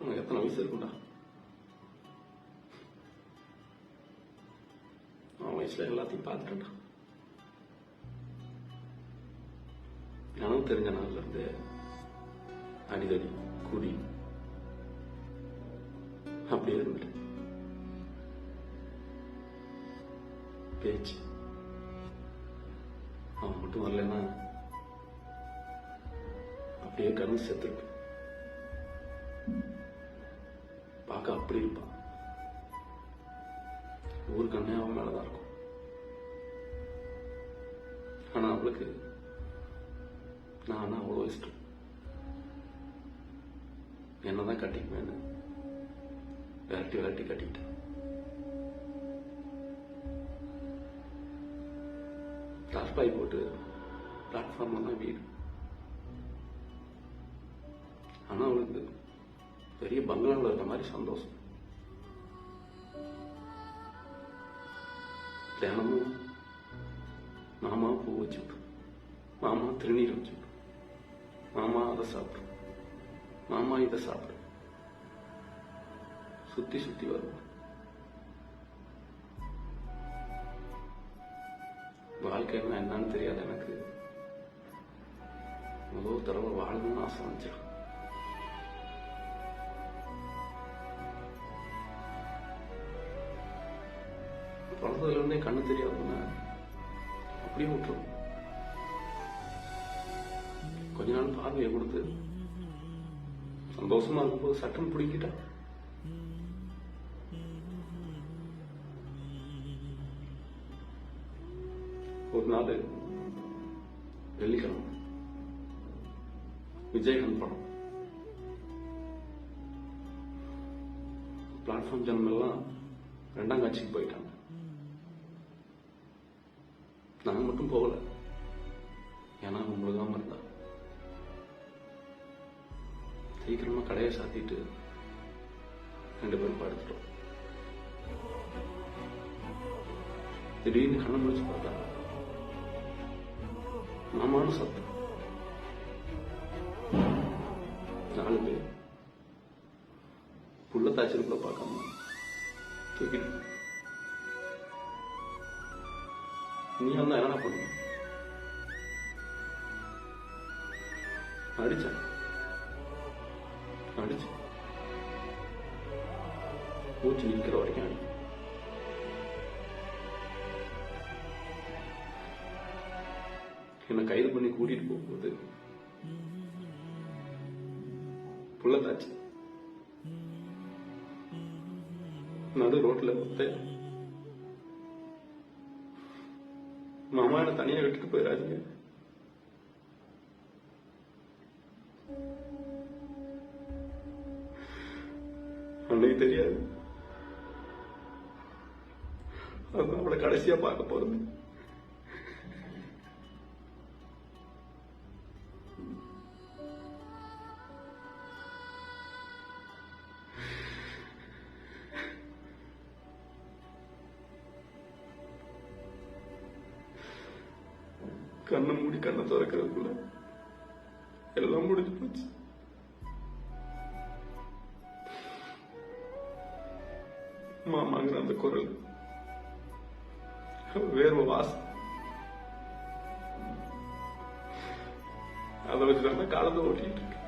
உனக்கு எத்தனை வயசு இருக்குண்டா? அவன் வயசுல எல்லாத்தையும் பார்த்துட்டேன்டா. நானும் தெரிஞ்ச நாள்ல இருந்து அடிதடி குடி அப்படியே இருந்துட்டேன். பேச்சு அவன் மட்டும் வரலன்னா அப்படியே கண்ணு செத்துருப்பேன். பார்க்க அப்படி இருப்பான். ஊர் கண்ணே அவன் மேலதான் இருக்கும். ஆனா அவளுக்கு நான் அவ்வளோ இஷ்டம். என்னதான் கட்டிக்குவேன்னு விரட்டி கட்டிக்கிட்டேன். டாஸ்பாய் போட்டு பிளாட்ஃபார்ம்ல தான் வீடு. ஆனா அவளுக்கு பெரிய பங்களாவில் இருக்க மாதிரி சந்தோஷம். தினமும் மாமா பூ வச்சுட்டு, மாமா திருநீர் வச்சுட்டு, மாமா அதை சாப்பிடு, மாமா இதை சாப்பிடு, சுத்தி சுத்தி வருவோம். வாழ்க்கைன்னா என்னன்னு தெரியாது எனக்கு. முதல் தடவை வாழணும்னு ஆசை வந்துச்சு. பிறந்ததுல இருந்தே கண்ணு தெரியாதுன்னு அப்படியே விட்டுரும். கொஞ்ச நாள் பார்வையை கொடுத்து சந்தோஷமா இருக்கும்போது சட்டம் பிடிக்கிட்டா. ஒரு நாள் வெள்ளிக்கிழமை விஜயகாந்த் படம். பிளாட்ஃபார்ம் ஜனம் எல்லாம் 2ஆம் காட்சிக்கு போயிட்டாங்க. நாங்க மட்டும் போகல. ஏன்னா முழுகாம இருந்தா. சீக்கிரமா கடையை சாத்திட்டு 2 பேரும் படுத்துட்டோம். திடீர்னு கண்ணை முடிச்சு பார்த்தா மாமான்னு சத்தம். 4 பேர் புள்ள தாய்ச்சல் கூட பார்க்காம தூக்கிட்டு. நீ வந்தா என்ன பண்ண? அடிச்ச மூச்சு நிற்கிற வரைக்கும் அடி. என்ன கைது பண்ணி கூட்டிட்டு போகும்போது புள்ளத்தாச்சு நடு ரோட்ல மாமா என்ன தனியா விட்டுட்டு போயிடாதீங்க. அன்னைக்கு தெரியாது அதுதான் அவளை கடைசியா பார்க்க போறது. கண்ணை மூடி கண்ணை திறக்கிறதுக்குள்ள எல்லாம் முடிஞ்சு போச்சு. மாமாங்கிற அந்த குரல், வேர்வை வாசம், அதை வச்சுதான் காலத்தை ஓட்டிட்டு இருக்கு.